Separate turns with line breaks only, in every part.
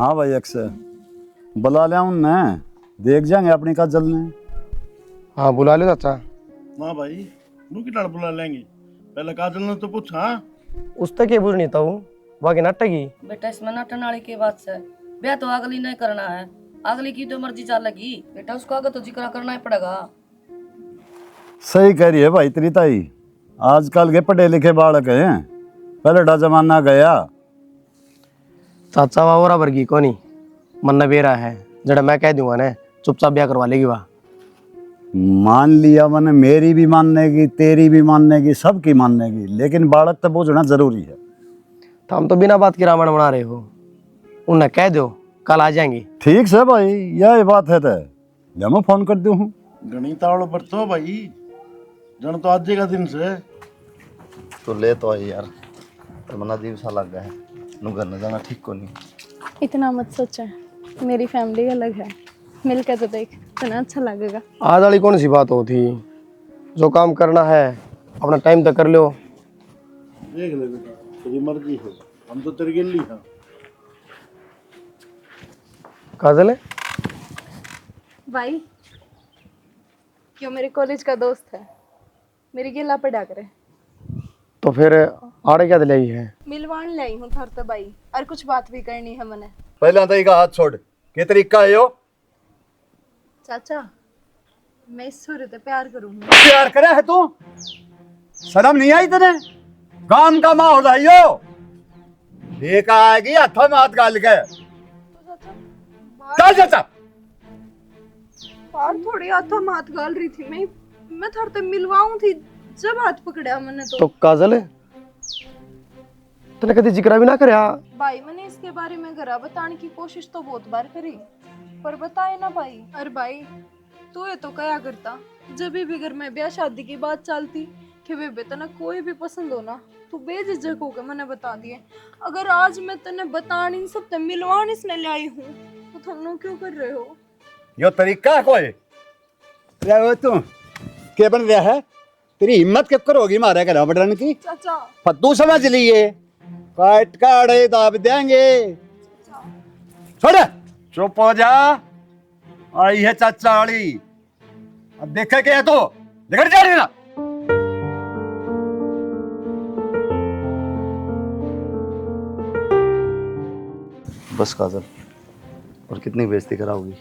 हाँ भाई अक्सर बुला लिया उनने, देख जाएंगे अपनी का जलने।
हाँ बुला लो चाचा।
ना भाई नू की बुला लेंगे, पहले काजल ने तो पूछा।
उस तक ये बुझनी था वो बाकी नाटकी।
बेटा इसमें नाटन वाली की बात है, ब्याह तो अगली नहीं करना है, अगली की जो मर्जी चलेगी बेटा, उसको आगे तो जिक्र करना ही पड़ेगा।
सही कह रही है भाई तेरी ताई, आजकल के पढ़े लिखे बालक हैं, पहले डा जमाना गया।
चाचा वाह बराबर की कोनी मन बेरा है, जड़ा मैं कह दूंगा ना चुपचाप ब्याह करवा लेगी वाह।
मान लिया मैंने, मेरी भी मानने की, तेरी भी मानने की, सबकी मानने की, लेकिन बालक तो बूझना जरूरी है।
तो हम तो बिना बात के रावण बना रहे हो, उन्हें कह दो कल आ जाएंगे।
ठीक से भाई, यही बात है तो ले मैं फोन कर दूं हूँ।
गणितावड़ पर तो भाई जन तो आज का दिन से
तो ले तो आई यार, पर मना दिवसा लग गया है, नु घर न जाना ठीक को नहीं।
इतना मत सोचा, मेरी फैमिली अलग है, मिलकर तो देख इतना अच्छा लगेगा।
आज वाली कौन सी बात होती, जो काम करना है अपना टाइम तक कर लो।
देख ले बेटा, तेरी मर्जी है, हम तो तेरी गिल्ली हैं।
काजल है
भाई क्यों, मेरे कॉलेज का दोस्त है, मेरी गिला पड़ा करे।
तो फिर आड़े क्या दिलाई है?
मिलवान लाई हूँ थर तो भाई, और कुछ बात भी करनी है मने।
पहले तो का हाथ छोड़, के तरीका है यो?
चाचा मैं इस सूर्य से प्यार करूंगी।
प्यार करे है तू? शर्म नहीं आई तेरे? काम का माहौल है यो, देखा आएगी हाथों में हाथ गाल के। चल चाचा,
बाहर थोड़ी हाथों में हाथ गाल रही थी मैं थर तो मिलवाऊं थी, जब हाथ पकड़ा मैंने
तो काजल है तने कभी जिक्र भी ना करे।
भाई मैंने इसके बारे में घरा बताने की कोशिश तो बहुत बार करी, पर बताए ना भाई। अरे भाई तू ये तो क्या करता, जब भी घर में ब्याह शादी की बात चलती कि वे बेतना कोई भी पसंद हो ना, तू बेझिझक होकर मैंने बता दिए। अगर आज मैं तने बताने इन सब ते मिलवाने इसने लाई हूँ, तो तुम क्यों कर रहे हो?
यो तरीका है कोई? क्या हो तू? क्या बन रहा है? तेरी हिम्मत क्यों करोगी मारे घर बढ़ने की?
चाचा
फद्दू समझ लिए, काट काटे दाब देंगे। छोड़, चुप हो जा। आई है चाचा वाली, अब देखे क्या है तो निकल जा रही ना।
बस काजल, और कितनी बेइज्जती कराओगी?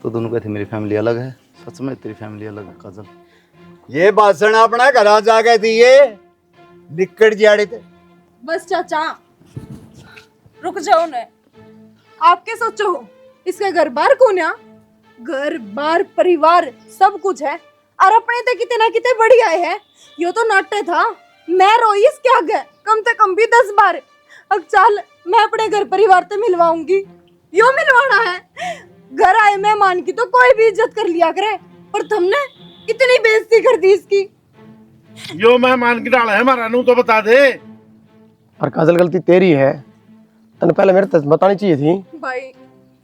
तो दोनों कहते मेरी फैमिली अलग है, सच में तेरी फैमिली अलग है काजल।
ये भाषण अपना घर जाके दिए निकट जाड़े थे।
बस चाचा रुक जाओ न, आप क्या सोचो हो इसका घर बार कौन है? घर बार परिवार सब कुछ है, और अपने तो कितने कितने बढ़िया है। यो तो नाट्य था, मैं रोई इसके आगे कम से कम भी 10 बार। अब चल मैं अपने घर परिवार से मिलवाऊंगी, यो मिलवाना है। घर आए मेहमान की तो कोई भी इज्जत कर लिया करे, पर तुमने इतनी बेइज्जती कर दी इसकी।
यो मेहमान की डाल है हमारा, नू तो बता दे।
और काजल गलती तेरी है, तने पहले मेरे तक बतानी चाहिए थी।
भाई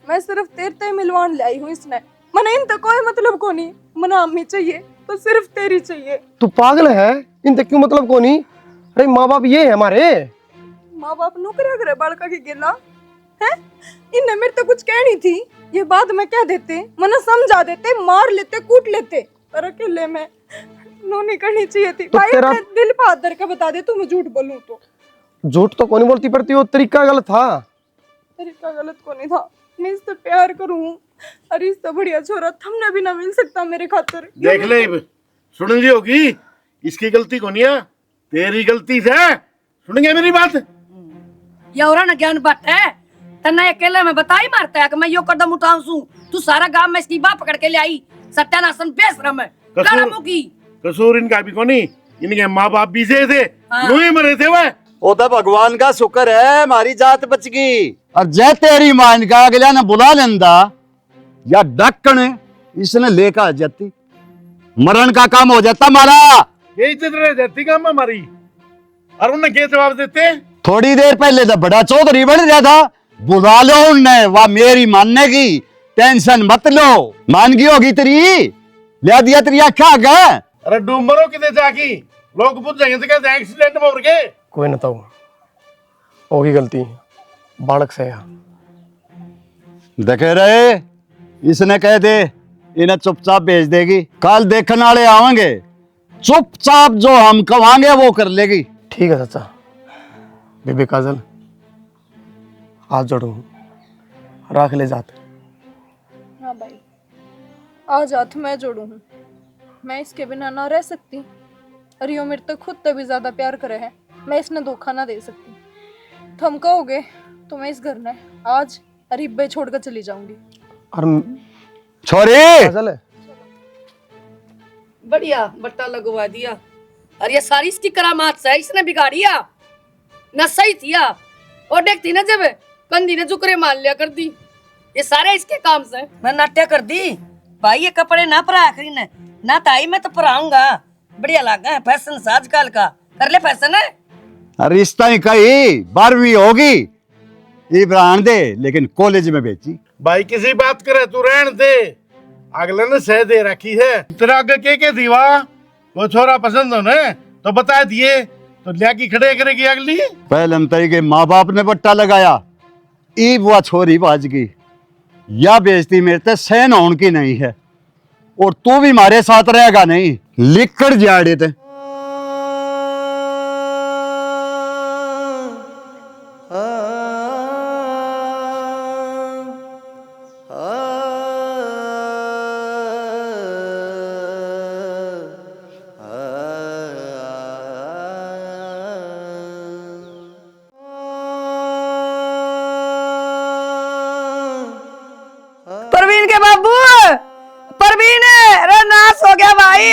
मैं सिर्फ तेरे ते मिलवान लाई हूँ इसने, मने इन तक कोई मतलब को नहीं। मने अम्मी चाहिए तो सिर्फ तेरी चाहिए।
तू पागल है, इन तक क्यों मतलब को नहीं? अरे माँ बाप ये है हमारे।
माँ बाप नौकरिया करे बालका की गिला है, इनने मेरे तो कुछ कहनी थी, ये बात में कह देते, मने समझा देते, मार लेते, कूट लेते, पर अकेले में नो नहीं करनी चाहिए थी।
तो
भाई
तेरा-
अपने दिल पर हाथ धर के बता दे, तू मैं झूठ बोलूं तो।
झूठ तो कौन बोलती, पड़ती वो तरीका गलत था।
तरीका गलत को नहीं था, मैं इससे प्यार करूं, अरे इससे बढ़िया छोरा थमने भी ना मिल सकता मेरे खातिर।
देख ले, सुन ली होगी, इसकी गलती को नहीं है, तेरी गलती से। सुनेंगे मेरी बात?
ये और ना ज्ञान बात है, तना अकेले में बताई मारता है कि मैं यो कदम उठाऊं सू, तू सारा गांव में इसकी बात पकड़ के ले आई, सत्यानाशन बेशरम है, गाला मुकी।
कसूर इनका भी को नहीं, इनके माँ बाप भी से थे,
हाँ।
नूही मरे थे वह।
वो तो भगवान का शुक्र है हमारी जात बच गई। और जय तेरी मान का अगला ने बुला लेंदा या डक्कन इसने लेकर आ जाती, मरण का काम हो जाता हमारा।
ये इज्जत रह जाती काम हमारी, और उन्हें क्या जवाब देते?
थोड़ी देर पहले तो बड़ा चौधरी बन रहा था, बुला लो उनने, वह मेरी मानने की टेंशन मत लो। मान गई होगी तेरी, ले दिया तेरी आख्या आगे।
अरे डूमरो कितने जाकी, लोग पूछ जाएंगे तो कहते एक्सीडेंट में उड़ गए।
कोई ना तो होगी गलती बालक से है,
देखे रहे, इसने कह दे इन्हें चुपचाप भेज देगी। कल देखने वाले आवेंगे, चुपचाप जो हम कमाएंगे वो कर लेगी।
ठीक है चाचा। बेबे काजल, हाथ जोड़ू, राख ले जाते।
हाँ भाई, आज हाथ मैं जोड़ू हूँ। मैं इसके बिना ना रह सकती, और यो मेरे तो खुद से भी ज्यादा प्यार करे है। मैं इसने धोखा ना दे सकती। तुम कहोगे तो मैं इस घर में आज अरीबे छोड़कर चली जाऊंगी।
और
छोरी,
काजल,
बढ़िया बट्टा लगवा दिया। और ये सारी इसकी करामात से इसने बिगाड़िया ना, सही थिया। और देखती ना जब कंधी ने जुकरे मान लिया कर दी, ये सारे इसके काम से। मैं नाट्य कर दी भाई, ये कपड़े ना परा आखिरी ने ना ताई, मैं तो पराऊंगा। बढ़िया लगा है फैशन से आजकल का, कर ले फैशन है।
रिश्ता ही कही 12वीं होगी, इब्रान दे, लेकिन कॉलेज में बेची।
भाई किसी बात करे तू रहन दे, अगले ने सह दे रखी है। तेरा आगे के दीवा वो छोरा पसंद हो ना तो बता दिए, तो लिया की खड़े करेगी अगली।
पहले हम तरी के माँ बाप ने बट्टा लगाया, ईब वह छोरी बाज गई। या बेइज्जती मेरे ते सहन होने की नहीं है, और तू भी हमारे साथ रहेगा नहीं, लिख कर जाड़े थे।
परवीन के बाबू, परवीन अरे नाश हो गया भाई।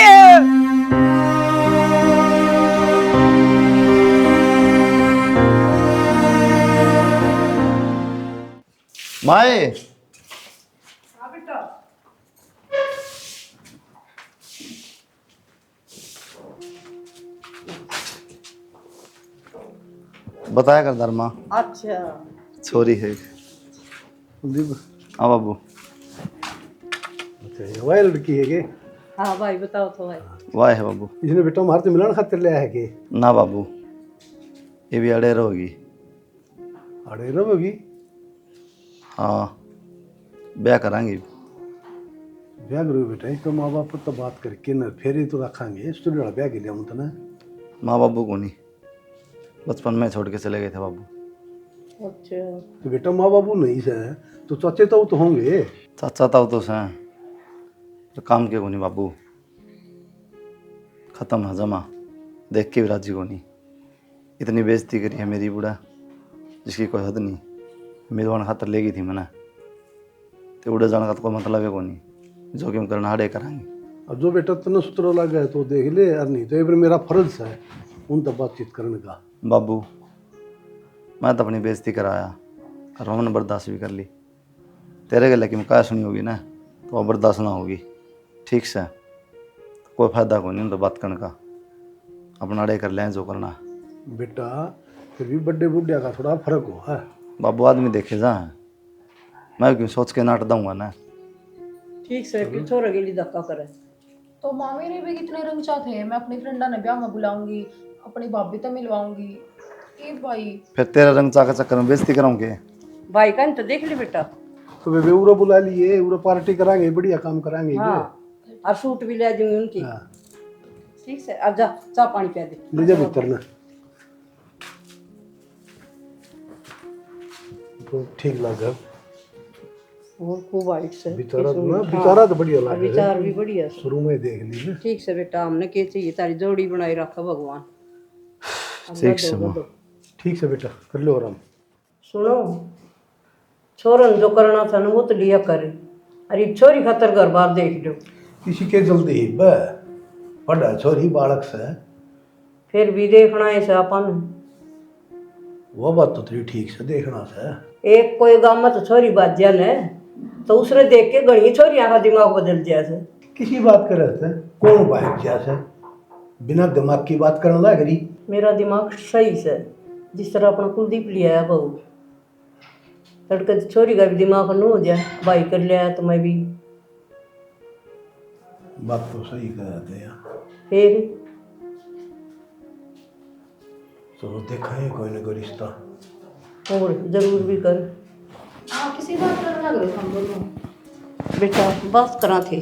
माए, बताया कर धर्मा।
अच्छा
छोरी है। हाँ बाबू।
वह लड़की है के?
हाँ भाई बताओ तो भाई।
वाह है बाबू।
इसने बेटा मार से मिलान खातिर लिया है के?
ना बाबू, ये भी अड़े रहोगी।
अड़े रहोगी?
हाँ, ब्याह करांगे।
ब्याह करो बेटा, तो माँ बाप तो बात करके ना फिर ही तो रखेंगे। स्टूडियो वाला ब्याह के लिए हम तो ना।
माँ बाबू को नहीं, बचपन में छोड़ के चले गए थे बाबू।
अच्छा
तो बेटा माँ बाबू नहीं से तो चाचे तो होंगे।
चाचा था तो सह, तो काम के को नहीं बाबू। खत्म है जमा, देख के भी राजी को नहीं। इतनी बेइज्जती करी है मेरी बूढ़ा, जिसकी कोई हद नहीं। मेरे खातर लेगी थी मैंने, तो उड़े जाने का तो कोई मतलब है को नहीं। जोखिम करना हाड़े कराएंगे।
अब जो बेटा तने सुतरो लगा है तो देख ले, और नहीं तो ये मेरा फर्ज है उन तक बातचीत करने का।
बाबू, मैं तो अपनी बेइज्जती कराया और हमने बर्दाश्त भी कर ली। तेरे गले की मुकाया सुनी होगी ना, तो वो बर्दाश्त ना होगी। ठीक से कोई फायदा को नहीं तो बात करने का, अपना अड़े कर लें जो करना।
बेटा फिर भी बड्डे बुढ़िया का थोड़ा फर्क हो है।
बाबू आदमी देखे जा, मैं क्यों सोच के नाट दूंगा ना।
ठीक से छोरा के लिए धक्का करे।
तो मामी ने भी कितने रंग चाहते हैं। मैं अपनी फ्रेंडा ने ब्याह में बुलाऊंगी, अपनी भाभी तो मिलवाऊंगी। ए भाई
फिर तेरा रंग चाका चक्कर में बेइज्जती कराऊंगे।
भाई का तो देख ले बेटा।
तो वे उरो बुला लिए, उरो पार्टी कराएंगे, बढ़िया काम कराएंगे।
हाँ और सूट भी ले दूंगी उनकी।
हाँ।
ठीक से अब जा चाय पानी पिया दे।
ले जा भीतर ना, तो ठीक लगा।
और खूब वाइट से
बेचारा ना, बेचारा तो बढ़िया लगा।
विचार भी बढ़िया से।
शुरू में देख ली ना।
ठीक से बेटा, हमने के चाहिए तारी जोड़ी बनाई रखा भगवान।
ठीक से माँ।
ठीक से बेटा, कर लो आराम।
सुनो, छोरन जो करना था ना वो तो लिया करे। अरे छोरी खातर घर बार देख लो।
किसी के जल्दी ही बड़ा छोरी बालक से
फिर भी देखना है से अपन।
वो बात तो तेरी ठीक से देखना से।
एक कोई गाँव में तो छोरी बाजिया ने, तो उसने देख के गणी छोरियां का दिमाग बदल दिया से।
किसी बात कर रहे थे, कौन बाइक जैसे बिना दिमाग की बात करने लग रही।
मेरा दिमाग सही से, जिस तरह अपना कुलदीप लिया है बहू, लड़के छोरी का भी दिमाग न हो जाए। भाई कर लिया तो मैं भी।
बात तो सही कह रहे थे यार।
फिर
चलो देखा है कोई ना कोई रिश्ता।
और जरूर भी कर।
आप किसी बात कर
ना करो हम दोनों।
बेटा बात करा थे।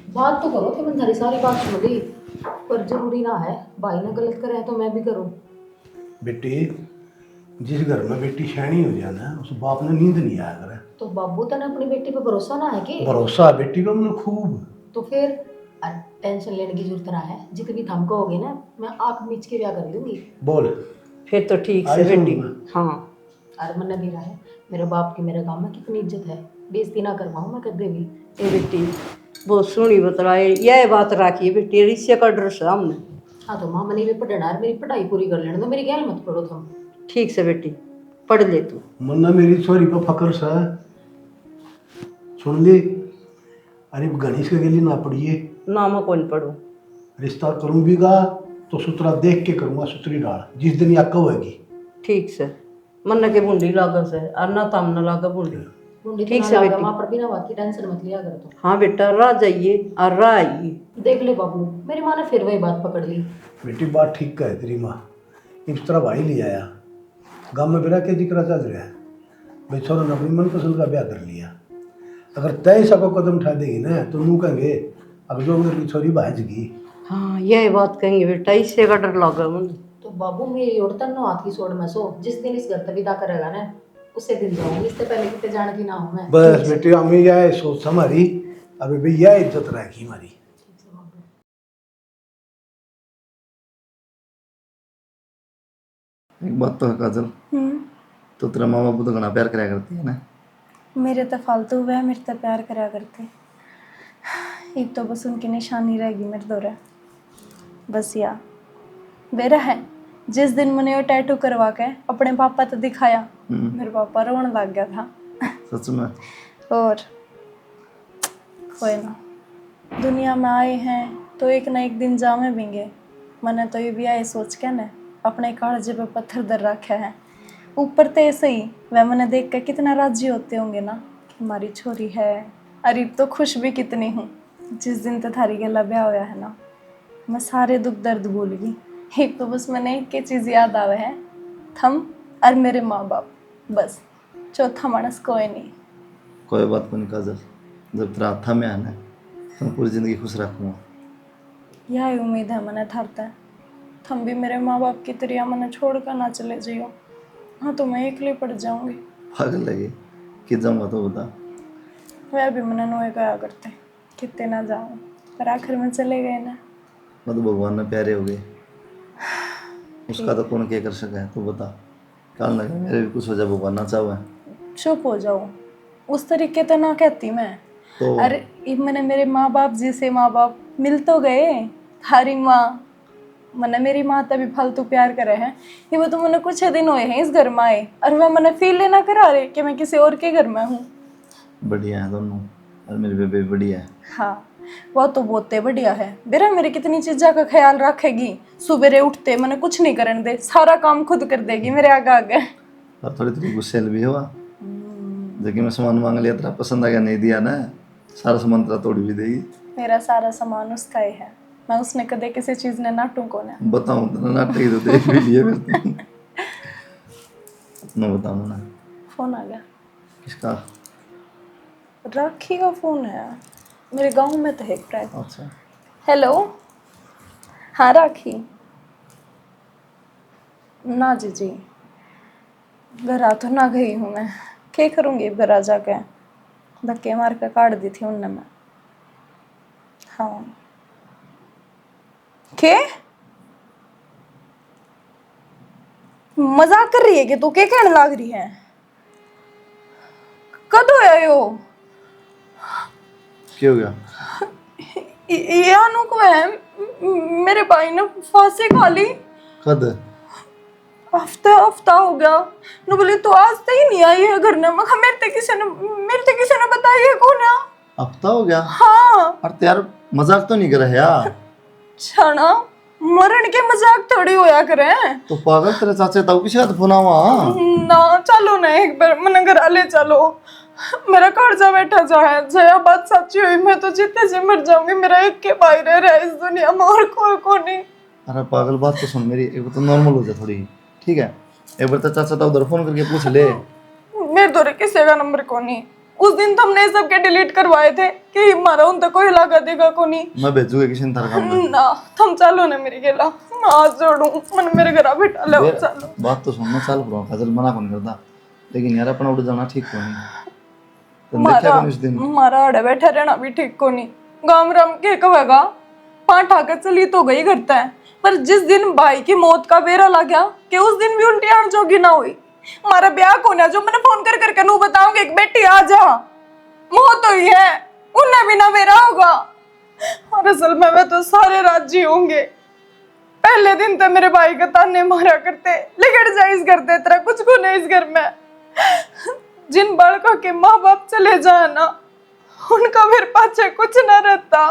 बात तो करो कि बंधारी सारी बात सुन ली, पर जरूरी ना है भाई ने गलत करे तो मैं भी करूं।
बेटी, जिस घर में बेटी शैणी हो जाए ना, उस बाप ने नींद नहीं आया करे।
तो बाबू तने अपनी बेटी पे भरोसा ना है कि?
भरोसा है बेटी को मैंने खूब।
तो फिर टेंशन लेने की जरूरत ना है, जितनी थमको होगी ना मैं आप बीच के ब्याह कर दूंगी।
बोल।
फिर तो ठीक से
आई समझ
बेटी।
में।
हाँ
और मन भी रहा है मेरे बाप की मेरे गांव में कितनी इज्जत है, बेइज्जती ना करवाऊं मैं कभी भी।
ए बेटी बहुत सुनी बतलाए, यह बात राखी है बेटी, रिश्ते का डर से हमने।
हाँ तो माँ मनी भी पढ़ना है, मेरी पढ़ाई पूरी कर लेने दो, मेरी गैल मत पढ़ो तुम।
ठीक से बेटी पढ़ ले तू।
मन्ना मेरी छोरी पर फकर सा सुन ली। अरे गणेश के गली ना पड़िए,
ना मैं कौन पढ़ू।
रिश्ता करूं भी गा तो सुतरा देख के करूंगा, सुतरी डाल जिस दिन या होगी।
ठीक से मन के बूंदी लागत से और ना तम न लागा बूंदी।
मुंडी
ठीक
तो
से
ना लागा,
बेटी।
माँ पर बिना बात की टेंशन मत लिया कर तुम।
हाँ बेटा रह जाइए और रह आइए।
देख ले बाबू, मेरी माँ ने फिर वही बात पकड़ ली।
बेटी बात ठीक कहे तेरी माँ। इस तरह भाई ले आया, गाँव में बिरा के जिक्र चल रहा है भाई छोरा ने अपनी मनपसंद का ब्याह कर लिया। अगर तय सको कदम उठा देगी ना तो नू कहेंगे अब जो मेरी छोरी भाजगी।
हाँ यही बात कहेंगे बेटा, इससे का डर लगा मुझे।
तो बाबू मेरी और तन्नो हाथ की सोड़ में सो, जिस दिन इस घर तक विदा करेगा ना उससे दिन जाऊंगी, इससे पहले कितने जान की ना हूं मैं।
बस बेटी हमें यह सोच हमारी, अभी भाई यह इज्जत रहेगी हमारी।
एक बात तो है काजल, तो तेरा माँ बापू तो घना प्यार कराया करती है ना।
मेरे तो फालतू वह मेरे तो प्यार करा करते, एक तो बस उनकी निशानी रहेगी मेरे दौरे। बस या बेरा है जिस दिन मैंने वो टैटू करवा के अपने पापा तो दिखाया, मेरे पापा रोने लग गया था।
सच में।
और कोई ना, दुनिया में आए हैं तो एक ना एक दिन जामे बींगे। मैंने तो ये भी आए सोच के ना अपने कालजे पे पत्थर धर रखा है। ऊपर तो ऐसे ही वह मैंने देख कर कितना राजी होते होंगे ना कि हमारी छोरी है। अरे तो खुश भी कितनी हूँ, जिस दिन तो थारी गला ब्याह होया है ना, मैं सारे दुख दर्द भूल गई। एक तो बस मैंने एक ही चीज़ याद आवे है, थम और मेरे माँ बाप, बस चौथा मानस कोई नहीं।
कोई बात नहीं काजल, जब तेरा हाथ में आना है तो मैं पूरी जिंदगी खुश रखूँगा।
यही उम्मीद है मैंने थारता है, थम भी मेरे माँ बाप की तरह मैंने छोड़ कर ना चले जाइयो। हाँ तो मैं अकेले पड़ जाऊंगी।
पागल लगे कि जाऊँगा तो बता।
वह भी मैंने नोए गया करते कितने ना जाऊँ, पर आखिर में चले गए ना।
मैं तो भगवान ने प्यारे हो गए, उसका तो कौन क्या कर सका है तू बता। काल लगे मेरे भी कुछ हो जाए, भगवान ना चाहे।
चुप हो जाओ, उस तरीके तो ना कहती मैं
तो
अरे मैंने मेरे माँ बाप जैसे माँ बाप मिल तो गए। थारी माँ मैंने मेरी माँ तभी फालतू प्यार करे हैं, ये वो तो मैंने कुछ दिन हुए हैं इस घर में आए, और वह मैंने फील लेना करा रहे कि मैं किसी और के घर में हूँ।
बढ़िया है दोनों, और मेरी बेबी बढ़िया है।
हाँ वह तो बहुत बढ़िया है बेरा, मेरी कितनी चीज़ों का ख्याल रखेगी। सुबेरे उठते मैंने कुछ नहीं करने दे, सारा काम खुद कर देगी मेरे आगे आगे।
और थोड़ी थोड़ी गुस्सेल भी हुआ, जबकि मैं सामान मांग लिया तेरा पसंद आ गया नहीं दिया ना, सारा सामान तेरा तोड़ भी देगी।
मेरा सारा सामान उसका ही है, मैं उसने कदे किसी चीज़ ने नाटू को ने।
बताऊँ तो नाटक ही तो देख भी लिए फिर मैं बताऊँ ना।
फोन आ गया,
किसका?
राखी का फोन है, मेरे गांव में तो है एक प्राइवेट।
अच्छा
हेलो, हाँ राखी। ना जी जी, घर आ तो ना गई हूँ मैं, क्या करूँगी घर आ जाके, धक्के मार कर काट दी थी उनने मैं। हाँ के मजाक कर रही है कि तू क्या कहने लग रही है? कद होया यो?
क्या हो गया?
ये अनु को है, मेरे भाई ने फांसी खा ली।
कद?
हफ्ता हो गया। नु बोले तो आज तक ही नहीं आई है घर ने, मैं मेरे ते किसी ने बताई है कौन है?
हफ्ता हो गया?
हाँ।
अरे यार मजाक तो नहीं कर रहा यार।
छाना मरण के मजाक थोड़ी होया करे।
तो पागल तेरे चाचे ताऊ की शायद फोन आवा।
ना चलो ना एक बार मन घर ले चलो, मेरा कर्जा बैठा जा है, जया बात सच्ची हुई मैं तो जीते जी मर जाऊंगी, मेरा एक के भाई रह रहा है इस दुनिया में और कोई नहीं।
अरे पागल बात तो सुन मेरी, एक बार तो नॉर्मल हो जा थोड़ी, ठीक है? एक बार तो चाचा ताऊ उधर फोन करके पूछ ले।
मेरे दौरे किसी का नंबर को नहीं, उस दिन तुमने सबके डिलीट करवाए थे कि मारा उन तक कोई लगा देगा को नहीं।
मैं भेजूंगा किसी ने तारा काम में।
ना तुम चलो ना मेरी गेला, मैं हाथ जोड़ू, मन मेरे घर बैठा ले
यार,
चलो।
बात तो सुनना चाल करो काजल, मना कौन करता, लेकिन यार अपना उड़ जाना ठीक नहीं। तो देखा
मारा
कौन इस दिन
मारा अड़े बैठा रहना भी ठीक को नहीं। गाम राम के कहेगा पांच आकर चली तो गई करता है, पर जिस दिन भाई की मौत का बेरा लग गया कि उस दिन भी उल्टी आण जोगी ना हुई। हमारा ब्याह कोना जो मैंने फोन कर करके नू बताऊंगी एक बेटी आ जा, मौत हुई है, उन्हें भी ना मेरा होगा। और असल में वे तो सारे राजी होंगे। पहले दिन तो मेरे भाई का ताने मारा करते, लेकर जाइज करते, तेरा कुछ को नहीं इस घर में। जिन बालकों के माँ बाप चले जाए ना, उनका मेरे पाछे कुछ ना रहता।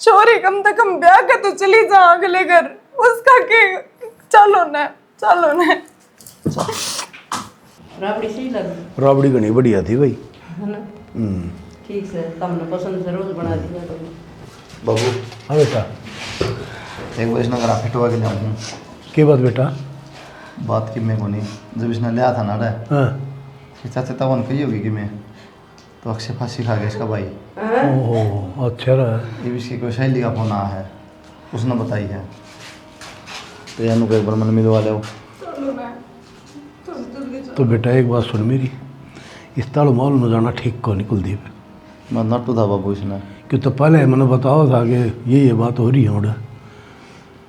छोरी कम से कम ब्याह के तो चली जा अगले घर, उसका के चलो न चलो न।
राबड़ी सही लगी
राबड़ी घनी बढ़िया थी भाई।
है ना? ठीक से तुमने पसंद से रोज बना दिया करो।
बाबू
हाँ बेटा,
एक बार इसने अगर फिटवा के लाऊं
के बात बेटा?
बात की मैं को नहीं, जब इसने लिया था ना रे
हाँ
चाचा तब उन कही होगी कि मैं तो अक्षय फांसी खा गया इसका भाई।
ओहो अच्छा रहा।
ये भी इसकी कोई सहेली का फोन आया है, उसने बताई है, तो यानू को एक बार मन मिलवा लो।
तो बेटा एक बात सुन मेरी, इस ताल माल में जाना ठीक को नहीं कुलदीप,
मैं नट्टू था बाबू इसने।
क्यों तो पहले मैंने बताओ था कि ये बात हो रही है उड़ा।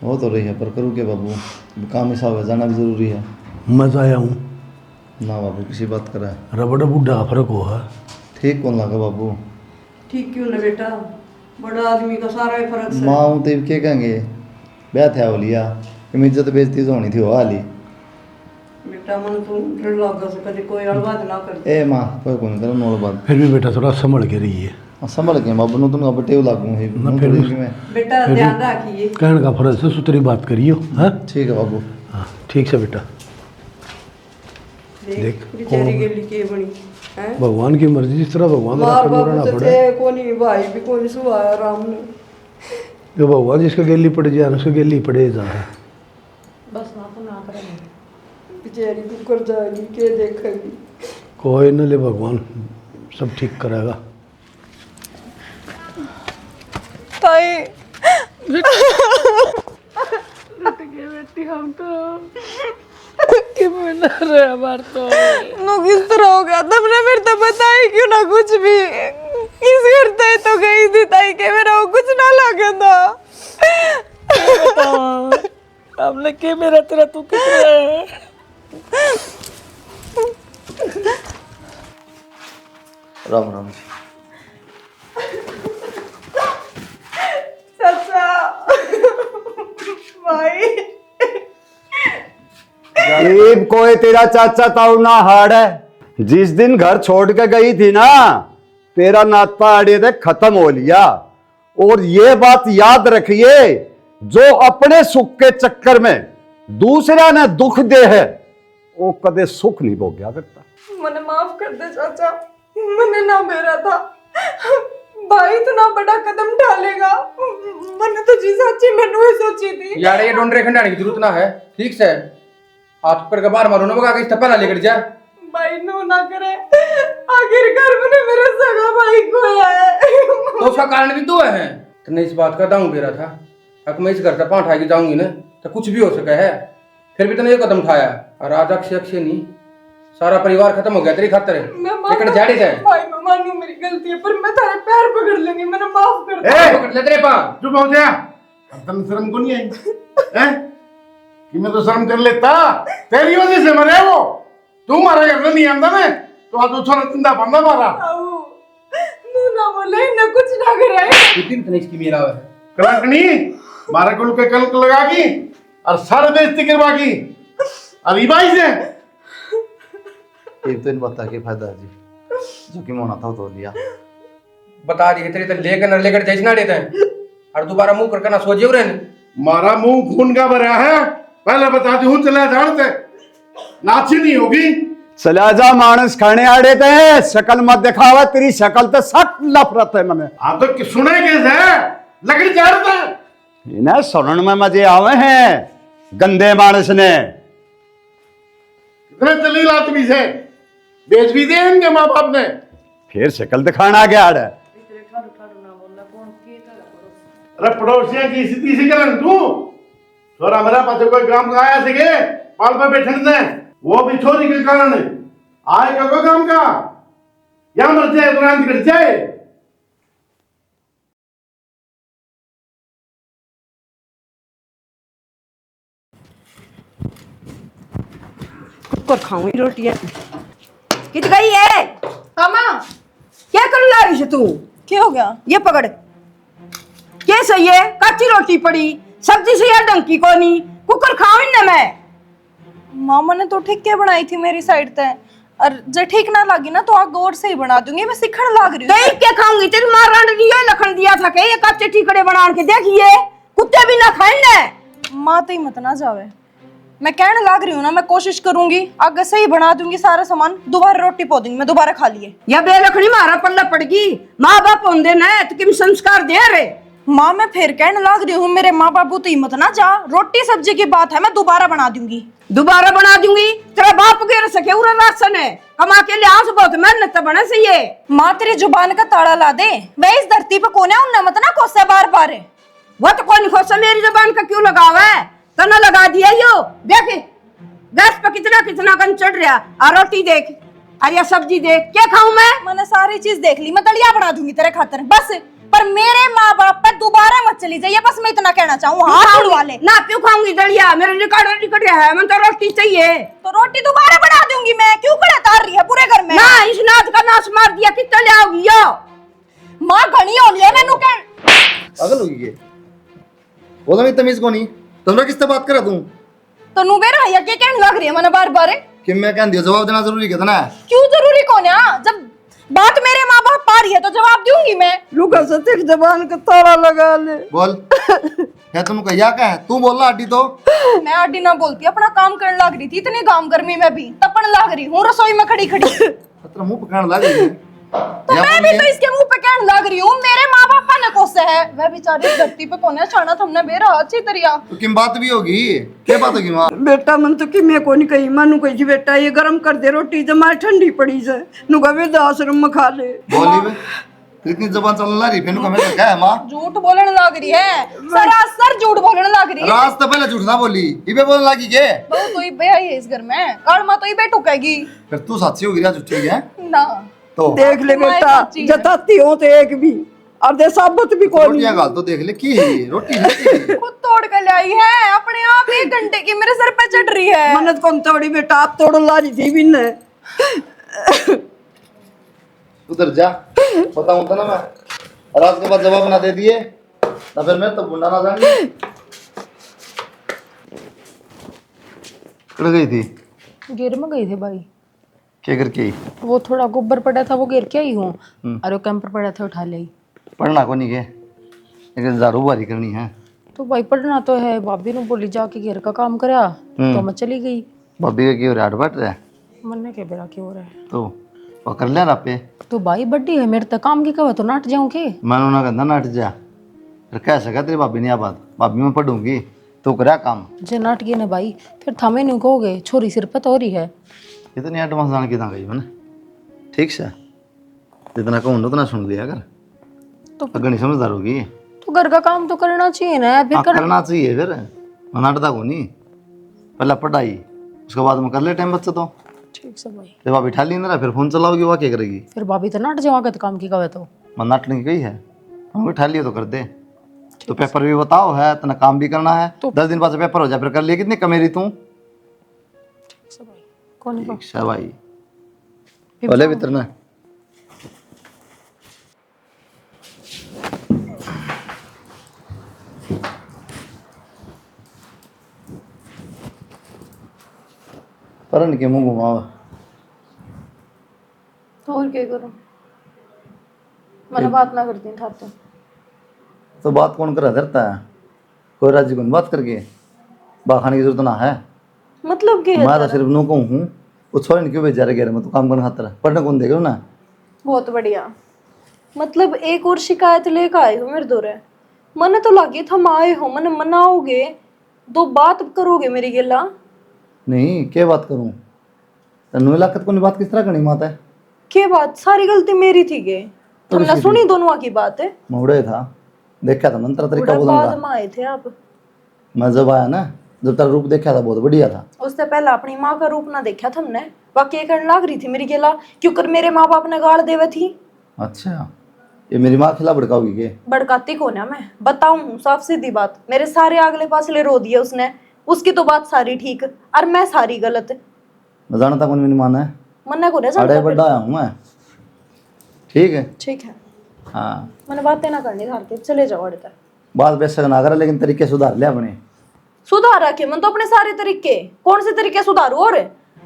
हो तो रही है पर करूँ के बाबू, काम हिसाब है, जाना भी जरूरी है।
मजा आया हूँ
ना बाबू किसी बात करा है,
रबड़ा बुढ़ा फर्क हुआ।
ठीक कौन लगा बाबू?
ठीक क्यों ना बेटा, बड़ा आदमी का सारा ही फर्क से।
माँ हूँ तो क्या कहेंगे, ब्याह था हो लिया, इज्जत बेइज्जती तो होनी थी वो हाली।
बेटा मन तू डर लगा से कभी कोई अलवाद ना कर।
ए माँ कोई कौन करो नोड़ बात।
फिर भी बेटा थोड़ा संभल के रही है।
संभल के बाबू नु तुम अब टेव लागू है
ना फिर
में।
बेटा ध्यान रखिए,
कहने का फर्ज से सुतरी बात करियो। हाँ
ठीक है बाबू।
हाँ ठीक से बेटा।
देख बेचारी के लिए के बनी है।
भगवान की मर्जी, जिस तरह भगवान
मार
रहना
बाबू तो
पड़े।
थे कोनी भाई भी कोनी सुवाया राम ने।
जो भगवान जिसका गेली पड़ जाए उसका गेली पड़े जा।
बस ना तो ना करेंगे, बेचारी तू कर जाएगी के देखेगी।
कोई न ले, भगवान सब ठीक करेगा।
ताई
बेटी हम तो कि मैं ना रहा बार तो
नो किस तरह हो गया, तुमने मेरे तो बताई क्यों ना कुछ भी। किस घर तय तो गई थी ताई के मेरा वो कुछ ना लगा था।
हमने के मेरा तेरा तू कितना है।
राम राम जी।
चाचा भाई
गरीब कोई तेरा चाचा ताऊ ना हाड़ है। जिस दिन घर छोड़ के गई थी ना, तेरा नाता आड़े तक खत्म हो लिया। और ये बात याद रखिए, जो अपने सुख के चक्कर में दूसरा ने दुख दे है, वो कदे सुख नहीं भोग्या करता।
मैंने माफ कर दे चाचा, मैंने ना मेरा था। भाई तो ना बड़ा कदम डालेगा, मैंने तो जी सच्ची मैंने ही सोची थी।
यार ये डोंडरे खंडाने की जरूरत ना है, ठीक से हाथ पर कबार मारो ना, बगा के इस्तेफा ना लेकर जा।
भाई नो ना करे, आखिरकार मैंने मेरे सगा भाई को है।
तो उसका कारण भी तो है। तो नहीं इस बात का दांव बेरा था, अगर मैं इस घर से पांठ आके जाऊंगी ना तो कुछ भी हो सका है। फिर भी तो ये कदम उठाया, और आज अक्षय नहीं सारा परिवार खत्म हो गया तेरी खातिर। लेकिन जाड़ी जाए
भाई मैं मानू मेरी गलती है, पर मैं तेरे पैर पकड़ लूंगी, मैंने माफ कर दे।
पकड़ ले तेरे पा।
चुप हो जा, अब तक शर्म को नहीं आई हैं? कि मैं तो शर्म कर लेता, तेरी वजह से मरे वो। तू मारा घर नहीं आंदा ना, तो आज तो थोड़ा जिंदा बंदा मारा।
नू ना बोले ना कुछ ना करे।
कितनी तने इसकी मेरा है
कलंकनी मारा कुल के कलंक लगा की और सारे बेइज्जती करवा की। और ई भाई से
एक तो इन बता के फायदा है जी, जो कि मोना था तो लिया।
बता दी तेरी तो लेकर न लेकर जैसे ना देते हैं, और दोबारा मुंह करके ना सोचे हो रहे।
मारा मुंह खून का भरा है, पहले बता दी हूँ चला झाड़ते नाची नहीं होगी।
चला जा मानस खाने आड़े थे, शकल मत दिखावा, तेरी शकल तो सट नफरत है मने।
आप तो सुने कैसे लकड़ी झाड़ते
इन्हें सुनने में मजे आवे हैं, गंदे मानस ने।
कितने दलील आदमी से बेच भी दिए इनके माँ बाप ने।
फिर शक्ल दिखाना आ गया है।
अरे पड़ोसिया की सीधी सी करन तू छोरा मेरा पास कोई काम का आया सके पाल पे बैठन दे वो भी छोरी के कारण आए का कोई काम का या मर जाए तुरंत कट जाए।
कुकर खाऊं रोटियां कित गई है।
हाँ माँ,
क्या कर ला रही है तू।
क्या हो गया?
ये पकड़ क्या सही है। कच्ची रोटी पड़ी सब्जी से यार डंकी को नहीं कुकर खाऊं ना मैं।
मामा ने तो ठीक क्या बनाई थी मेरी साइड तय, और जो ठीक ना लगी ना तो आग और से ही बना दूंगी। मैं सीखने लग रही हूँ।
देख के खाऊंगी तेरी मां रांड दिया लखन दिया था के ये कच्चे ठीकड़े बना के देखिए कुत्ते भी ना खाए ना।
माँ तो ही मत ना जावे, मैं कहने लग रही हूँ ना, मैं कोशिश करूंगी आगे से ही बना दूंगी सारा सामान, दोबारा रोटी पो दूंगी मैं, दोबारा खा लिए।
या बेलखनी मारा पल्ला पड़गी माँ बाप होंगे ना तो किम संस्कार दे रहे।
माँ मैं फिर कहने लग रही हूँ, मेरे माँ बापू तो हिम्मत ना जा, रोटी सब्जी की बात है मैं दोबारा बना दूंगी।
दोबारा बना दूंगी तेरा बाप गिर सके उरा राशन है कमा के लिहाज बहुत मेहनत बने से ये।
माँ तेरी जुबान का ताड़ा ला दे, वह इस धरती पे कौन है उनने मत ना कोसा बार बार।
वो तो कौन खोसा मेरी जबान का क्यों लगावा है तना लगा दिया यो। देख गैस पे कितना कितना कन चढ़ रहा और रोटी देख और ये सब्जी देख क्या खाऊं मैं।
मैंने सारी चीज देख ली, मैं दलिया बना दूंगी तेरे खातिर बस, पर मेरे माँ बाप पे दोबारा मत चली जाइए बस, मैं इतना कहना चाहूँ। हाथ वाले
ना क्यों खाऊंगी दलिया मेरे रिकॉर्ड निकल रहा है मैं तो रोटी चाहिए।
तो रोटी दोबारा बना दूंगी मैं, क्यों कड़ा तार रही है पूरे घर में।
ना इस नाच का नाश मार दिया कितना ले आओगी यो।
माँ घनी होली है मैनू कह
पागल होगी ये बोला मैं तमीज को नहीं तुमरा किससे बात करा तू
तो नु बेरा या के कहने लग रही है मैंने बार बार।
कि मैं कह दिया जवाब देना जरूरी कितना है।
क्यों जरूरी कौन है, जब बात मेरे माँ बाप पा रही है तो जवाब दूंगी मैं।
रुका से तेरी जबान का ताला लगा ले
बोल है तुम कहिया का है तू बोल रहा अड्डी तो
मैं आडी ना बोलती, अपना काम करने लग रही थी, इतनी काम गर्मी में भी तपन लग रही हूँ रसोई में खड़ी खड़ी।
तेरा मुंह पकड़ने लग गई है।
तो मैं भी तो इसके मुंह पे कहने लग रही हूँ, मेरे माँ बाप ने कोसे है, वह बेचारी इस धरती पे कोने छाना हमने बेरा अच्छी तरिया।
तो किम बात भी होगी क्या बात होगी माँ।
बेटा मन तो कि मैं को नहीं कही मानू कही जी बेटा ये गरम कर दे रोटी जमा ठंडी पड़ी से नुका वृद्धाश्रम में खा ले।
बोली बे इतनी जबान चलने लग रही फिर नुका मैं क्या है माँ।
झूठ बोलने लग रही है, सरासर झूठ बोलने लग रही है।
रात तो पहले झूठ ना बोली इबे बोलने लगी के
बहू तो ही बे आई है इस घर में, काल माँ तो ही बे टुकेगी
फिर तू साथी होगी राज उठी है
ना।
तो
देख ले बेटा जताती हो तो एक भी और दे साबत भी कोई
रोटियां गाल तो देख ले की है ये रोटी है ये?
खुद तोड़ कर ले आई है अपने आप, 1 घंटे की मेरे सर पे चढ़ रही है।
मन्नत कौन तोड़ी बेटा आप तोड़ ला रही थी भी ने।
उधर जा बताऊं तो ना मैं रात के बाद जवाब ना दे दिए ना फिर मैं तो गुंडा ना जाऊंगी। कड़ गई थी
गिर में गई थे भाई,
क्या करके आई?
वो थोड़ा गोबर पड़ा था वो गिर के आई हूँ और वो कैंपर पड़ा था उठा ले आई।
पढ़ना को नहीं के लेकिन झाड़ू बारी करनी है।
तो भाई पढ़ना तो है, भाभी ने बोली जाके घर का काम करा तो मैं चली गई।
भाभी का क्यों राट बट रहा है
मन ने क्या बेरा क्यों हो रहा है।
तो वो कर लिया ना पे
तो भाई बड्डी है मेरे तक काम की कहा तो नाट जाऊँ के।
मैंने ना कहता नाट जा फिर कह सका तेरी भाभी ने आ बात भाभी में पढ़ूंगी तो करा काम
जे नाट गए ना भाई फिर थमे नहीं कहोगे छोरी सिर पे तो रही है।
इतनी एडवांस जान कितना गई मैंने ठीक से जितना कहूँ उतना सुन लिया कर
तो
अगर नहीं समझदार होगी
तो घर का काम तो करना चाहिए ना फिर
करना चाहिए फिर नाटता को नहीं पहले पढ़ाई उसके बाद में कर ले टाइम बच्चे तो
ठीक से भाई।
जब आप बिठा ली ना फिर फोन चलाओगी वह क्या करेगी।
फिर भाभी तो नाट जावा तो काम की कहे तो
मैं नाटने की गई है हम बिठा लिए तो कर दे तो पेपर भी बताओ है तना काम भी करना है
तो
10 दिन बाद से पेपर हो जाए फिर कर लिए कितनी कमेरी तू
ठीक से भाई कौन
ठीक है भाई बोले भीतर ना पर के मुंह घुमाओ
और क्या करूं मैंने बात ना करती ठाते
तो बात कौन करा धरता है कोई राज्य कौन बात करके बाखाने की जरूरत ना है।
मतलब क्या
मैं तो सिर्फ नो कहूँ हूँ वो छोड़ क्यों भेजा रहे मैं तो काम करने खातर पढ़ने कौन देगा ना।
बहुत बढ़िया, मतलब एक और शिकायत लेकर आए हो मेरे दोरे, मने तो लगे थम आए हो मने मनाओगे, 2 बात करोगे मेरी गिला।
नहीं क्या बात करूँ तनु लाकत को बात किस तरह करनी माता है
के बात सारी गलती मेरी थी के तुमने सुनी दोनों की बात है।
मुड़े था, देखा था मंत्र तरीका
बाद
बोलूंगा।
में आए थे आप।
मैं जब आया ना, जब तेरा रूप देखा था बहुत बढ़िया था।
उससे पहले अपनी माँ का रूप ना देखा था हमने। बाकी ये करने लग रही थी मेरी गेला, क्योंकि मेरे माँ बाप ने गाड़ देवे थी।
अच्छा, ये मेरी माँ खिला भड़काओगी के?
भड़काती को ना, मैं बताऊं साफ सीधी बात, मेरे सारे आगले पासले रो दिए उसने। उसकी तो बात सारी ठीक और मैं सारी गलत।
मैं जानता कौन मेरी माँ है?
मन्ना को नहीं
अरे
जानता
बड़ा आया हूँ मैं। ठीक है,
ठीक है,
हाँ।
मैंने बातें ना करनी धार के, चले जाओ अड़ता।
बात बेशक ना करे, लेकिन तरीके सुधार ले अपने।
सुधार रखे मन तो अपने सारे तरीके, कौन से तरीके सुधारू? और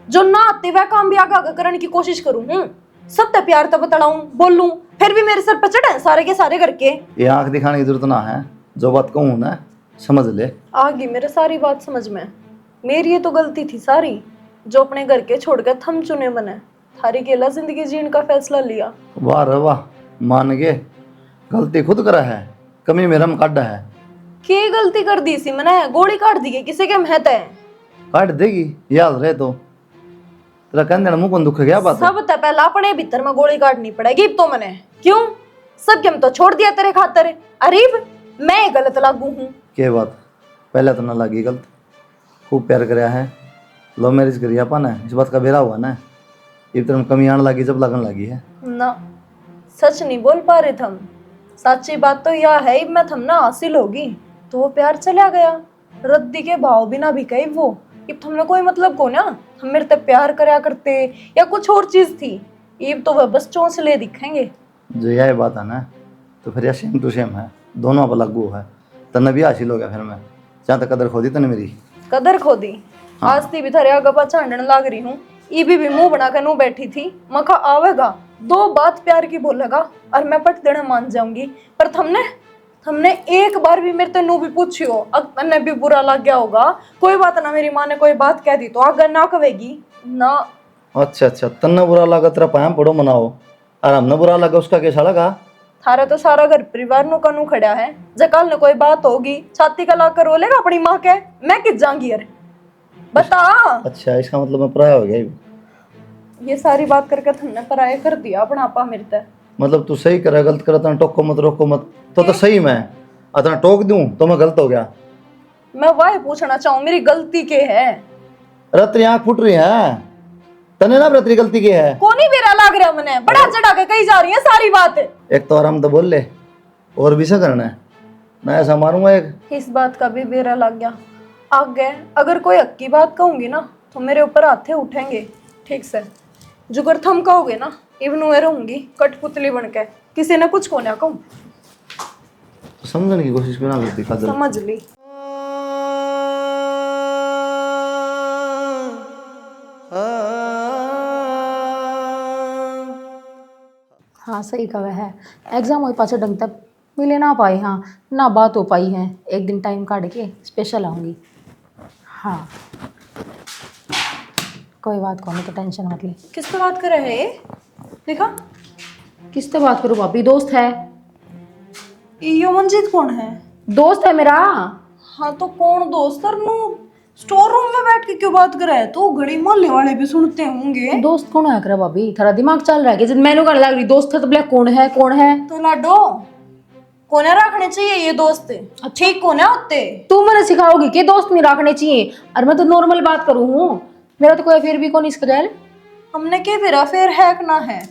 जो ना आते वह काम भी आगे करने की कोशिश करूं। सब तक प्यार तक बतलाऊं बोलूं, फिर भी मेरे सर पर चढ़े सारे के सारे करके।
ये आंख दिखाने की जरूरत ना है, जो बात कहूँ ना समझ ले।
आ गई मेरे सारी बात समझ में। मेरी ये तो गलती थी सारी, जो अपने घर के छोड़ कर थम चुने बने। थारी केला जिंदगी जीने का फैसला लिया।
वाह रे वाह, मान गए। गलती खुद करा है, कमी मेरा में काटा है।
के गलती कर दी सी मैंने? गोली काट दी किसी के महत है?
काट देगी याद रहे तो। तेरा कहने मुंह को दुख गया बात है।
सब तक पहला अपने भीतर में गोली काटनी पड़ेगी तो मैंने। क्यों? सब हम तो छोड़ दिया तेरे खातर। अरीब मैं गलत लागू हूँ?
के बात पहले तो ना लगी गलत, खूब प्यार कराया है, लव मैरिज करिया अपन है, इस बात का बेरा हुआ ना। एक तरह कमी आने लगी जब लगन लगी है
ना। सच नहीं बोल पा रहे थम। सच्ची बात तो यह है इब मैं थम ना हासिल होगी तो वो प्यार चला गया। रद्दी के भाव बिना भी कही वो इब थमने कोई मतलब को ना। हम मेरे तक प्यार करया करते या कुछ और चीज थी, इब तो वह बस चौंसले दिखेंगे।
जो यह बात है ना, तो फिर यह सेम टू सेम है, दोनों पर लागू है। तन्ने भी हासिल हो गया फिर मैं, जहाँ तक कदर खो दी तने मेरी।
कदर खो दी? आज थी भी थारे आगे पाछा छांडन लाग रही हूँ। ईबी भी मुंह बनाकर नू बैठी थी, मखा आवेगा दो बात प्यार की बोलेगा और मैं पट देना मान जाऊंगी। पर हमने एक बार भी मेरे तेनू भी पूछियो, अब तन्ने भी बुरा लग गया होगा। कोई बात ना, मेरी माँ ने कोई बात कह दी तो अगर ना कहेगी ना।
अच्छा अच्छा, तन्ने बुरा लगा तेरा पाया पड़ो मनाओ, और हमने बुरा लगा उसका कैसा लगा?
थारा तो सारा घर परिवार नु कनू खड़ा है। जकाल ने कोई बात होगी छाती का लाकर रोलेगा अपनी माँ के, मैं किस जाऊंगी? यार बता।
अच्छा, इसका मतलब मैं पराया हो गया।
ये सारी बात करके तुमने पराया कर दिया अपना आपा मेरे तक।
मतलब तू सही करे, गलत करे तना टोको मत रोको मत, तो सही मैं अतना टोक दूं तो मैं गलत हो गया।
मैं वही पूछना चाहूँ मेरी गलती के है?
रत्री आंख फुट रही है तने ना, रत्री गलती की है।
कोनी मेरा लाग रहा मने, बड़ा चढ़ा के कही जा रही है सारी बात।
एक तो आराम तो बोल ले, और भी से करना है, मैं ऐसा मारूंगा एक।
इस बात का भी बेरा लग गया। आगे अगर कोई हक की बात कहूंगी ना तो मेरे ऊपर हाथे उठेंगे। ठीक से जुगर थम कहोगे ना, इवनू रहूंगी कठपुतली बन के, किसी ने कुछ को ना कहूं।
समझने की कोशिश क्यों ना करती काजल?
समझ ली।
हाँ सही कहा है। एग्जाम हो पाछे ढंग तक मिले ना पाए, हाँ ना बात हो पाई है। एक दिन टाइम काट के स्पेशल आऊँगी। हाँ कोई बात को नहीं, तो टेंशन मत ले।
किससे बात कर रहे हैं? देखा
किससे बात करूँ भाभी? दोस्त है।
यो मंजीत कौन है?
दोस्त है मेरा।
हाँ तो कौन दोस्त? और नू स्टोर रूम में बैठ के क्यों बात कर रहा है? तो घड़ी मोहल्ले वाले भी सुनते होंगे।
दोस्त कौन है करे भाभी? थारा दिमाग चल रहा है कि जब मैंने कहने लग रही दोस्त है तो बोले कौन है कौन है?
तो लाडो कोने रखने चाहिए ये दोस्त? ठीक कोने होते?
तू मैंने सिखाओगी कि दोस्त नहीं रखने चाहिए? और मैं तो नॉर्मल बात करूँ हूँ, मेरा तो कोई फिर भी कौन इसका गैल।
हमने के फिर अफेयर है कि ना है?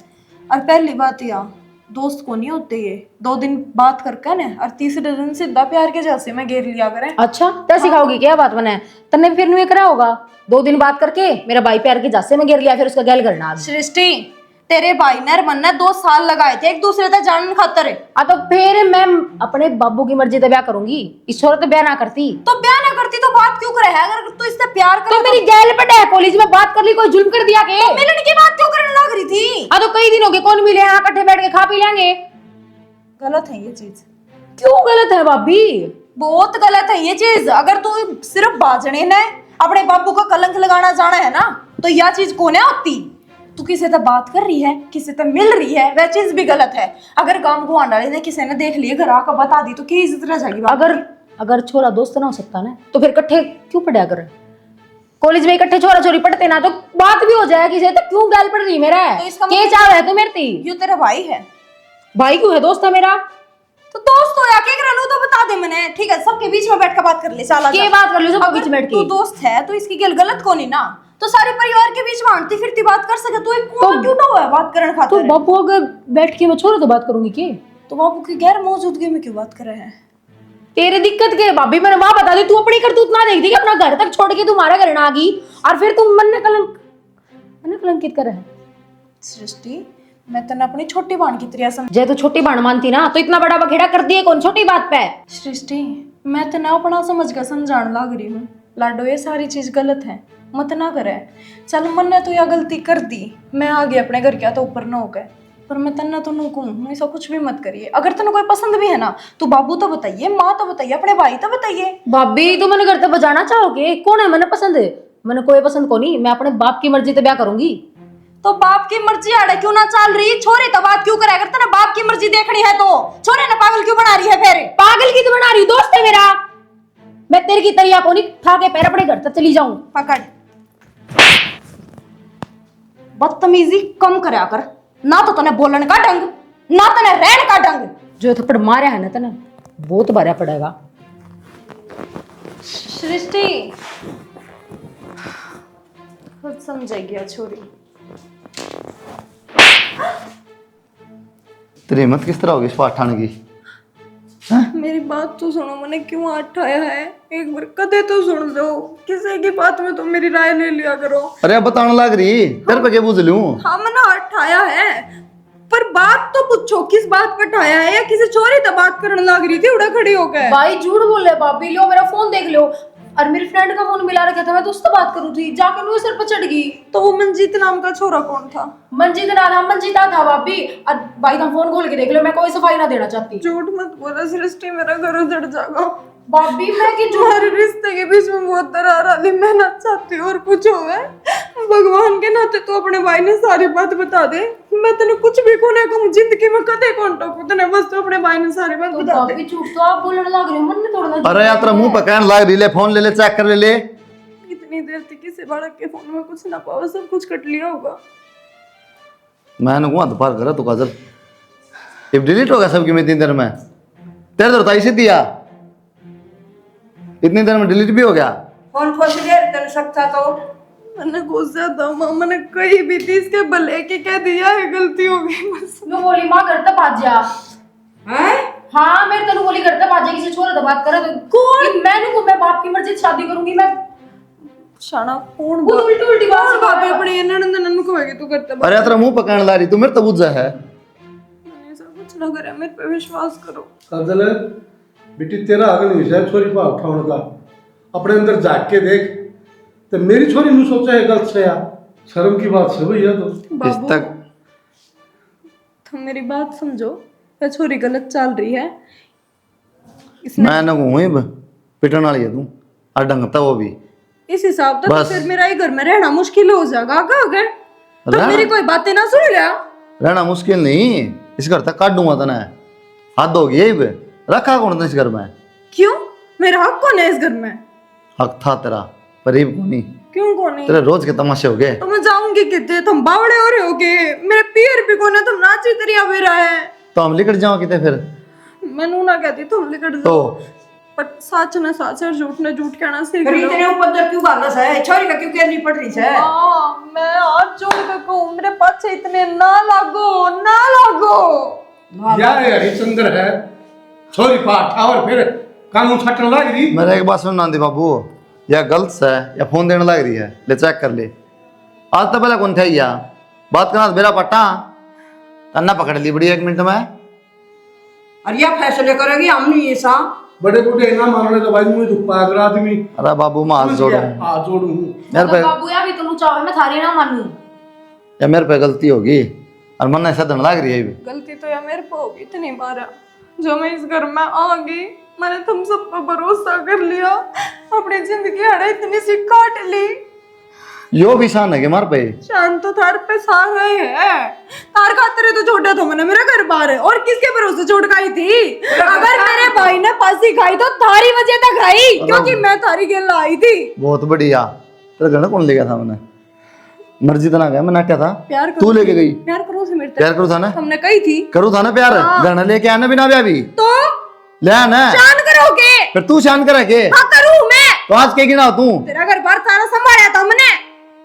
और पहली बात या दोस्त को नहीं होते ये, 2 दिन बात करके ना और तीसरे दिन सीधा प्यार के जैसे में घेर लिया करें।
अच्छा क्या सिखाओगी? क्या बात बना है? तन्ने फिर नहीं करा होगा 2 दिन बात करके मेरा भाई प्यार के जैसे में घेर लिया, फिर उसका गैल करना।
सृष्टि तेरे भाई ने मन ने 2 साल लगाए थे एक दूसरे तक जानने खातर।
तो फिर मैं अपने बाबू की मर्जी से ब्याह करूंगी, इस छोरे तो ब्याह ना करती।
तो ब्याह ना करती तो बात क्यों करे? अगर तू इससे प्यार करे
तो मेरी गैल पे है कॉलेज में बात कर ली, कोई जुल्म कर दिया के?
तो मिलने की बात क्यों करने लग रही थी?
तो कई दिन हो गए, कौन मिले? यहाँ इकट्ठे बैठ के खा पी लेंगे।
गलत है ये चीज।
क्यों गलत है भाभी?
बहुत गलत है ये चीज। अगर तू सिर्फ बाजने ने अपने बाबू का कलंक लगाना जाना है ना, तो यह चीज कोने होती? तू किसी से बात कर रही है, किसी से मिल रही है, वह चीज भी गलत है। अगर गांव गुआंढ वाले ने किसी ने देख लिया, घर आकर बता दी तो की इज्जत रह जाएगी।
अगर छोरा दोस्त ना हो सकता ना, तो फिर इकट्ठे क्यों पड़ा कर? कॉलेज में इकट्ठे छोरा छोरी पढ़ते ना तो बात भी हो जाएगी से, तो क्यों गाल पड़ रही मेरा?
तो इसका
के
मतलब-
चाव है तू मेरे ती?
ये तेरा भाई है?
भाई क्यों है, दोस्त है मेरा।
तो दोस्त हो या के करा तो बता दे मैंने, ठीक है? सबके बीच में बैठ कर बात कर ले, चला
के बात कर लो सबके बीच में बैठ
तू
के।
दोस्त है तो इसकी गलत को नहीं ना, तो सारे परिवार के बीच में आंटी फिरती बात कर सके, तू एक कौन क्यों ना हुआ बात करने
तो
खातिर?
बापू अगर बैठ के मैं छोरा तो बात करूंगी के?
तो बाबू की गैर मौजूदगी में क्यों बात कर रहे हैं?
तेरे दिक्कत के भाभी, मैंने वहां बता दी, तू अपनी करतूत ना देख दी कि अपना घर तक छोड़ के तुम्हारे घर ना आ गई और फिर तुम मन कलंकित कर है।
सृष्टि, मैं तने अपनी छोटी बहन की तरह समझ।
जे तो छोटी बहन मानती ना तो इतना बड़ा बखेड़ा कर दिए कौन छोटी बात पे?
सृष्टि, मैं तने अपना समझ कर समझाने लग रही हूँ। लाडो ये सारी चीज गलत है, मत ना करे। चल मन ने तो यह गलती कर दी, मैं आ गई अपने घर क्या तो ऊपर न हो गए, पर मैं तन्ना तो नू कहूँ ऐसा कुछ भी मत करिए। अगर तेन कोई पसंद भी है ना तो बाबू तो बताइए, माँ तो बताइए, अपने भाई तो बताइए।
भाभी तो मैंने घर तक बजाना चाहोगे? कौन है मैंने पसंद? मैंने कोई पसंद को नहीं, मैं अपने बाप की मर्जी से ब्याह करूंगी।
तो बाप की मर्जी आड़े क्यों ना चल रही? छोरे तो बात क्यों करे? अगर तेने बाप की मर्जी देखनी है तो छोरे ने पागल क्यों बना रही है? फिर
पागल की तो बना रही, दोस्त है मेरा। मैं तेरे की तरिया को नहीं ठा के पैर अपने घर तक चली जाऊं।
पकड़, बदतमीजी कम करया कर ना, तो तने बोलने का ढंग ना तने रहने का ढंग।
जो थप्पड़ मारा है ना तने बहुत भरा पड़ेगा।
सृष्टि खुद समझेगी छोरी।
तेरी हिम्मत किस तरह होगी इस पाठ ठाने की?
मेरी बात तो सुनो, मैंने क्यों आठाया है? एक बार कदे तो सुन लो, किसी की बात में तो मेरी राय ले लिया करो।
अरे अब बताने लग रही, तेरे पे क्या बुझ लूं?
हाँ मैंने आठाया है, पर बात तो पूछो किस बात पर ठाया है? या किसी चोरी तो बात करने लग रही थी उड़ा खड़ी हो गए?
भाई झूठ बोल रहे भाभी, लो मेरा फोन देख लो। और मेरी फ्रेंड का फोन मिला रखा था, मैं तो उससे बात करूँ थी, जाके वो सिर पर चढ़ गई।
तो वो मंजीत नाम का छोरा कौन था?
मंजीत ना था, मंजीता था भाभी। और भाई तुम फोन खोल के देख लो, मैं कोई सफाई ना देना चाहती।
झूठ मत बोला सृष्टि, मेरा घर उजड़ जाएगा।
भाभी मैं कि
तुम्हारे रिश्ते के बीच में बहुत दरार आ रही, मैं ना चाहती और कुछ हो गए। भगवान के नाते तो अपने भाई ने सारी बात बता दे, मैं तेने कुछ भी कोने कहूं जिंदगी में कदे कौन टोकू तेने, बस तो अपने भाई ने सारी बात
तो
बता दे।
भाभी झूठ तो आप बोलने लग रहे हो, मन में तोड़ना।
अरे यात्रा मुंह पे कहने लग रही, ले फोन ले ले, चेक कर ले।
इतनी देर थी किसी बालक के फोन में कुछ ना पाओ, सब कुछ कट लिया होगा।
मैंने कहा दोपहर करा तो काजल ये डिलीट होगा सबकी में इतनी देर में? तेरे तो बताई सी दिया, इतनी देर में डिलीट भी हो गया।
फोन खोस लिया कर सकता तो
मैंने गुस्सा था माँ, मैंने कहीं भी थी इसके भले के कह दिया है, गलती हो गई बस।
मैं बोली माँ घर तक आ जा।
हैं?
हाँ मेरे तनु बोली घर तक आ जा, किसी छोरे से बात करे तो कौन? मैंने को मैं बाप की मर्जी से शादी करूंगी। मैं
शाना कौन
वो उल्टी उल्टी बात
कौन
सिखा
बाबे
रहा है।
अपने ननद ननद को है कि तू करता
अरे यात्रा मुंह पे कहने लग रही, तू मेरे तो बुझ जा है।
मैंने ऐसा कुछ ना करे, मेरे पे विश्वास करो।
काजल बेटी तेरा अगल नहीं है छोरी पा उठाने का, अपने अंदर जाग के देख। तो मेरी छोरी नु सोचा है गलत से यार, शर्म की बात है भैया। तो
इस
बाबू
तक
तुम मेरी बात समझो, ये छोरी गलत चल रही है।
मैं ना कहूँ पिटन वाली है तू, और ढंगता वो भी।
इस हिसाब से तो
बस।
फिर मेरा ही घर में रहना मुश्किल हो जाएगा। अगर तो
रहना-
मेरी कोई बातें ना सुन लिया।
रहना मुश्किल नहीं, इस घर तक काट दूंगा तने। हद होगी यही पे, रखा कौन था इस घर में?
क्यों? मेरा हक कौन है इस घर में?
हक था तेरा, परीब को नहीं।
क्यों कौन नहीं?
तेरे रोज के तमाशे हो गए।
तो मैं जाऊंगी कितने, तुम बावड़े हो रहे होगे, मेरे पीर भी कौन है, तुम नाची तरिया भी रहा है।
तो हम लिकट जाओ कितने फिर?
मैं नू ना कहती तुम लिकट जाओ,
तो
पर सच ने सच और झूठ ने झूठ कहना सीख
फिर
लो।
इतने ऊपर क्यों भागस है? छोरी का क्यों कहनी पड़ रही है?
हाँ, मैं हाथ जोड़ के कहूँ मेरे पास इतने ना लागो, ना लागो।
यार ये हरिचंद्र है, छोरी पा उठा और फिर कानून छटने लग रही।
मेरा एक बात सुन नांदी बाबू, या गलत से या फोन देने लग रही है, ले चेक कर ले। आज तो पहले कौन था या बात करना मेरा पट्टा तन्ना पकड़ ली बड़ी 1 मिनट में।
और यह फैसले करेगी हम नहीं ऐसा।
बड़े बूढ़े ना मारने तो भाई मुझे दुख पागर आदमी।
अरे बाबू मैं हाथ जोड़ू
हाथ जोड़ू
मेरे पे,
बाबू यार भी तुम चाहो मैं थारी ना मानू।
या मेरे पे गलती होगी और मन ऐसा धन लग रही है।
गलती तो यार मेरे पे होगी, इतनी बार जो मैं इस घर में आ गई, मैंने तुम सब पर भरोसा कर लिया, अपनी जिंदगी हड़े इतनी सी काट ली।
यो भी शान है कि मार पे
शान तो थार पे सारा है, तार खातिर तो छोटा था मैंने, मेरा घर बार है और किसके भरोसे छोड़ खाई थी? अगर मेरे भाई ने फांसी खाई तो थारी वजह तक खाई, क्योंकि मैं थारी गेल आई थी।
बहुत बढ़िया। तेरे घर कौन ले गया था मैंने? मर्जी तो ना गया, मैं नाट्या था।
प्यार करो
तू लेके गई?
प्यार करो से मेरे
प्यार करो था ना?
हमने कही थी
करो था ना प्यार? घर लेके आना बिना ब्याह भी
तो
ले आना।
शान करोगे?
फिर तू शान करा के?
हाँ करूँ मैं।
तो आज के गिना तू?
तेरा घर बार सारा संभाला था हमने।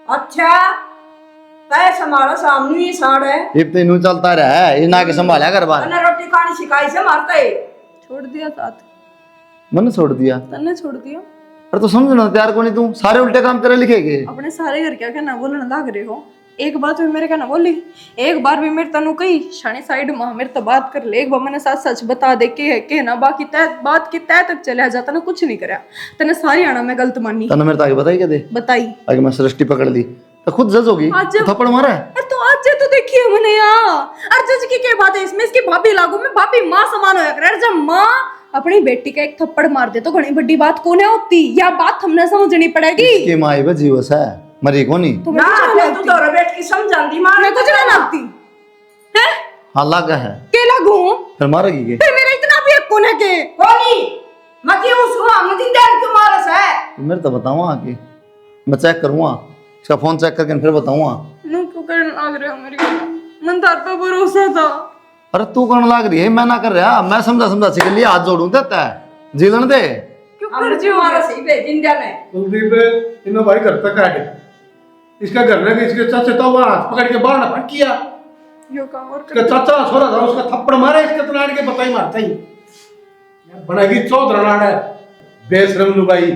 अच्छा तय हमारा सामने ही साड़ है।
ये तो इनू चलता रहा है, ये ना के संभाला घर बार।
तने रोटी खानी सिखाई से मारता है।
छोड़ दिया साथ,
मैंने छोड़ दिया।
तन्ने छोड़ दिया।
अरे तो समझना प्यार को नहीं, तू सारे उल्टे काम तेरे लिखेगे।
अपने सारे घर क्या कहना बोलने लग रहे हो। एक बात भी मेरे कहना बोली, एक बार भी मेरे तनु कही शानी साइड मां मेरे तो बात कर ले। एक बार मैंने साथ सच बता दे के ना बाकी तय बात की तय तक चले जाता ना कुछ नहीं करया। तने सारी आना मैं गलत मानी।
तने मेरे तो आगे बताई क्या दे?
बताई
आगे मैं सृष्टि पकड़ ली तो खुद जज होगी।
आज जब-
थप्पड़ मारा है।
अरे तो आज तो देखिए मैंने यार अर्जुन की क्या बात है इसमें। इसकी भाभी लागू में भाभी माँ समान होया करे। जब माँ अपनी बेटी का एक थप्पड़ मार दे तो घनी बड़ी बात कोने होती। या बात हमने समझनी पड़ेगी।
के माई बे जीवस है, मरी को नहीं।
तो
ना तू तो बैठ की समझांदी मार
मैं कुछ ना लगती है
हाँ लगा है।
के लागू
फिर मारेगी के?
फिर मेरा इतना भी हक कोने के
कोनी मती उसको मुझे देन क्यों मारस है।
मेरे तो बताऊँ आके, मैं चेक करूँगा इसका फोन चेक करके फिर बताऊँगा।
नु क्यों करने लग रहे हो मेरी मन तार पे भरोसा था।
अरे तू करने लग रही है, मैं ना कर रहा। मैं समझा समझा के लिए हाथ जोड़ू देता है जीलन दे।
क्यों
हमने
कर जो
मारस ही बे जिंदा ने।
कुलदीप इन्हों भाई घर तक काटे इसका घर में इसके चाचा तो वहां हाथ पकड़ के बाहर ना फट किया।
यो काम और
इसका चाचा छोरा था उसका थप्पड़ मारे इसके तो नाड़ के बताई मारता ही बनागी चौधर नाड़ है बेशरम लू भाई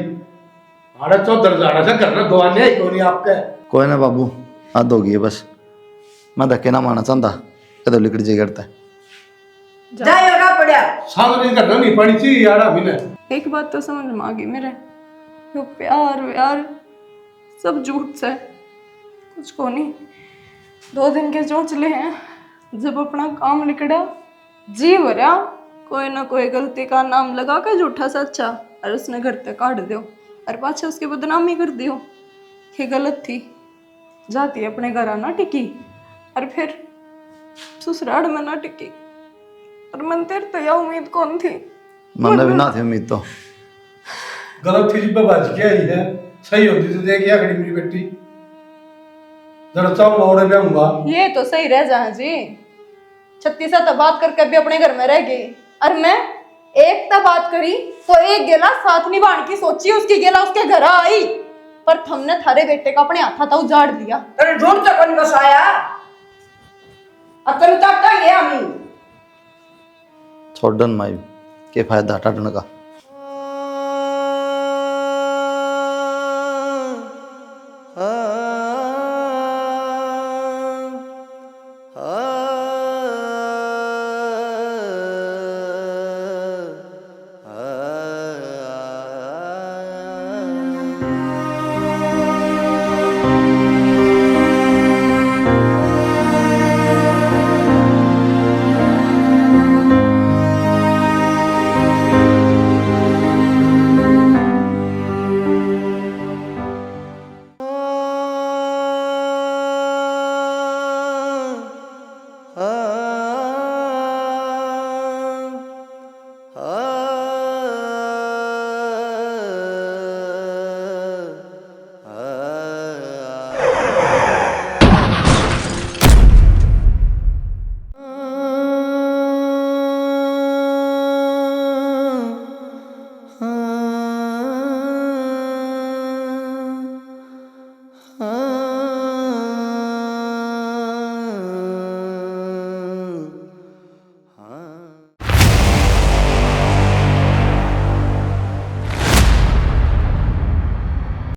आड़ा चौधर जाड़ा से घर में दुआने आई कोनी आपके।
कोई ना बाबू, हद होगी है बस। मैं धक्के ना मारना चाहता, कदम लिकड़ जी करता है।
जाए होगा पड़ा
सामने घर में नहीं पड़ी थी यार अभी ने।
एक बात तो समझ में आ गई मेरे, यो प्यार व्यार सब झूठ से कुछ को नहीं। 2 दिन के चौंचले हैं, जब अपना काम लिकड़ा जी भरा कोई ना कोई गलती का नाम लगा के झूठा सच्चा और उसने घर तक काट दियो और पाछे उसकी बदनामी कर दियो कि गलत थी। जाती अपने घर आना टिकी और फिर ससुराल में ना टिकी। और मन तेरे तो यह उम्मीद कौन थी।
मैंने भी ना थी उम्मीद तो।
गलत थी जिब्बा बाज के आई है, सही होती तो देख या खड़ी मेरी बेटी जरा चाव मोड़े पे आऊंगा।
ये तो सही रह जाए जी। 36 तो बात करके भी अपने घर में रह गई और मैं एक तो बात करी तो एक गेला साथ निभाने की सोची, उसकी गेला उसके घर आई पर हमने थारे बेटे का अपने हाथा था उजाड़ लिया।
तेरे ढूंढ तक कौन बसाया अतन तक का ये हमी
छोड़न माई के फायदा टाटन का।